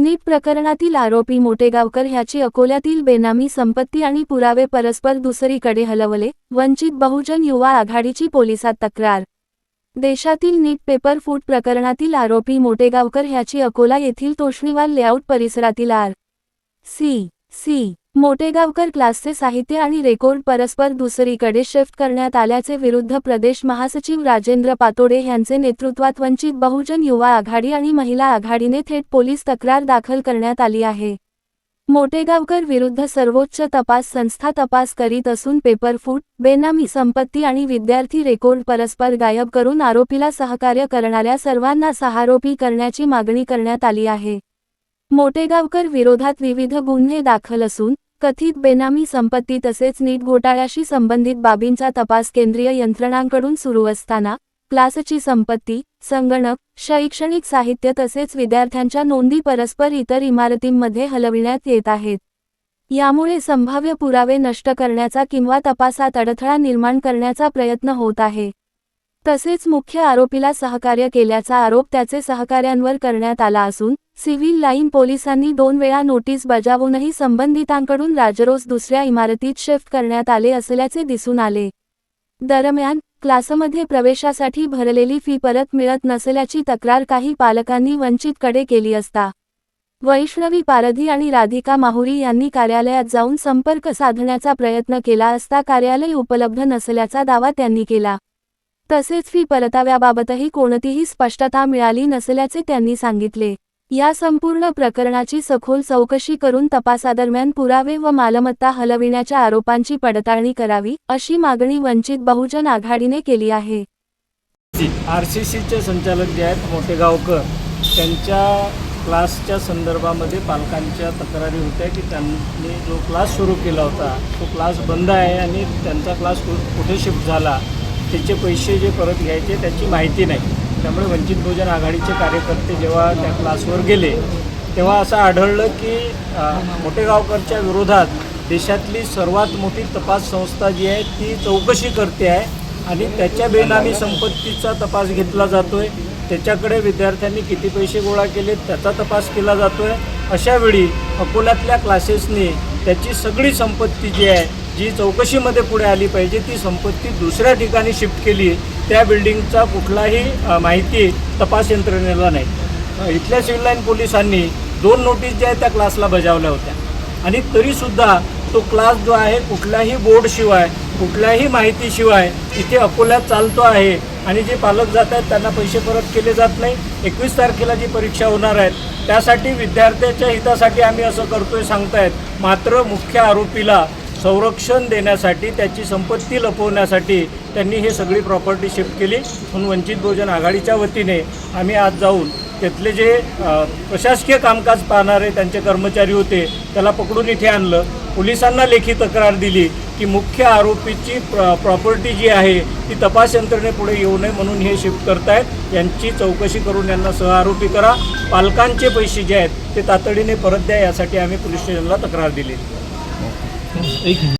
नीट प्रकरणातील आरोपी मोटेगावकर ह्याची अकोल्यातील बेनामी संपत्ती आणि पुरावे परस्पर दुसरीकडे हलवले, वंचित बहुजन युवा आघाडीची पोलिसात तक्रार। देशातील नीट पेपर फूट प्रकरणातील आरोपी मोटेगावकर ह्याची अकोला येथील तोष्णीवाल लेआउट परिसरातील आर.सी. मोटेगावकर क्लासचे साहित्य आणि रेकॉर्ड परस्पर दुसरीकडे शिफ्ट करण्यात आल्याचे विरुद्ध प्रदेश महासचिव राजेंद्र पातोडे यांचे नेतृत्वात वंचित बहुजन युवा आघाडी आणि महिला आघाडीने थेट पोलीस तक्रार दाखल करण्यात आली आहे। मोटेगावकर विरुद्ध सर्वोच्च तपास संस्था तपास करीत असून पेपर फूट, बेनामी संपत्ती आणि विद्यार्थी रेकॉर्ड परस्पर गायब करून आरोपीला सहकार्य करणाऱ्या सर्वांना सहारोपी करण्याची मागणी करण्यात आली आहे। मोटेगावकर विरोधात विविध गुन्हे दाखल असून कथित बेनामी संपत्ती तसेच नीट घोटाळ्याशी संबंधित बाबींचा तपास केंद्रीय यंत्रणांकडून सुरू असताना क्लासची संपत्ती, संगणक, शैक्षणिक साहित्य तसेच विद्यार्थ्यांच्या नोंदी परस्पर इतर इमारतींमध्ये हलविण्यात येत आहेत। यामुळे संभाव्य पुरावे नष्ट करण्याचा किंवा तपासात अडथळा निर्माण करण्याचा प्रयत्न होत आहे। तसेच मुख्य आरोपीला सहकार्य केल्याचा आरोप त्याचे सहकाऱ्यांवर करण्यात आला असून सिव्हिल लाईन पोलिसांनी 2 वेळा नोटीस बजावूनही संबंधितांकडून राजरोस दुसऱ्या इमारतीत शिफ्ट करण्यात आले असल्याचे दिसून आले। दरम्यान क्लासमध्ये प्रवेशासाठी भरलेली फी परत मिळत नसल्याची तक्रार काही पालकांनी वंचितकडे केली असता वैष्णवी पारधी आणि राधिका माहुरी यांनी कार्यालयात जाऊन संपर्क साधण्याचा प्रयत्न केला असता कार्यालय उपलब्ध नसल्याचा दावा त्यांनी केला। तसेच फी परताव्याबाबतही कोणतीही स्पष्टता मिळाली नसल्याचे त्यांनी सांगितले। या संपूर्ण प्रकरणाची सखोल चौकशी करून तपासादरम्यान पुरावे व मालमत्ता हलविण्याच्या आरोपांची पडताळणी करावी, अशी मागणी वंचित बहुजन आघाडीने केली आहे। आरसीसीचे संचालक जे आहेत मोटेगावकर त्यांच्या क्लासच्या संदर्भामध्ये पालकांच्या तक्रारी होत्या की त्यांनी जो क्लास सुरू केला होता तो क्लास बंद आहे आणि त्यांचा क्लास कुठे शिफ्ट झाला, त्याचे पैसे जे परत घ्यायचे त्याची माहिती नाही। त्यामुळे वंचित बहुजन आघाडीचे कार्यकर्ते जेव्हा त्या क्लासवर गेले तेव्हा असं आढळलं की मोटेगावकरच्या विरोधात देशातली सर्वात मोठी तपास संस्था जी आहे ती चौकशी करते आहे आणि त्याच्या बेनामी संपत्तीचा तपास घेतला जातो आहे। त्याच्याकडे विद्यार्थ्यांनी किती पैसे गोळा केले त्याचा तपास केला जातो आहे। अशावेळी अकोल्यातल्या क्लासेसनी त्याची सगळी संपत्ती जी आहे जी चौकशीमध्ये पुढे आली पाहिजे ती संपत्ती दुसऱ्या ठिकाणी शिफ्ट केली। त्या बिल्डिंगचा कुठलाही माहिती तपास यंत्रणेला नाही। इथल्या सिव्हिल लाईन पोलिसांनी 2 नोटीस ज्या आहेत त्या क्लासला बजावल्या होत्या आणि तरीसुद्धा तो क्लास जो आहे कुठल्याही बोर्डशिवाय कुठल्याही माहितीशिवाय इथे अकोल्यात चालतो आहे आणि जे पालक जात आहेत त्यांना पैसे परत केले जात नाही। 21 तारखेला जी परीक्षा होणार आहेत त्यासाठी विद्यार्थ्याच्या हितासाठी आम्ही असं करतोय सांगतायत, मात्र मुख्य आरोपीला संरक्षण देण्यासाठी त्याची संपत्ती लपवण्यासाठी त्यांनी हे सगळी प्रॉपर्टी शिफ्ट केली। म्हणून वंचित बहुजन आघाडीच्या वतीने आम्ही आज जाऊन त्यातले जे प्रशासकीय कामकाज पाहणारे त्यांचे कर्मचारी होते त्याला पकडून इथे आणलं, पोलिसांना लेखी तक्रार दिली की मुख्य आरोपीची प्रॉपर्टी जी आहे ती तपास यंत्रणेपुढे येऊ नये म्हणून हे शिफ्ट करतायत। यांची चौकशी करून यांना सहआरोपी करा, पालकांचे पैसे जे आहेत ते तातडीने परत द्या, यासाठी आम्ही पोलीस स्टेशनला तक्रार दिली।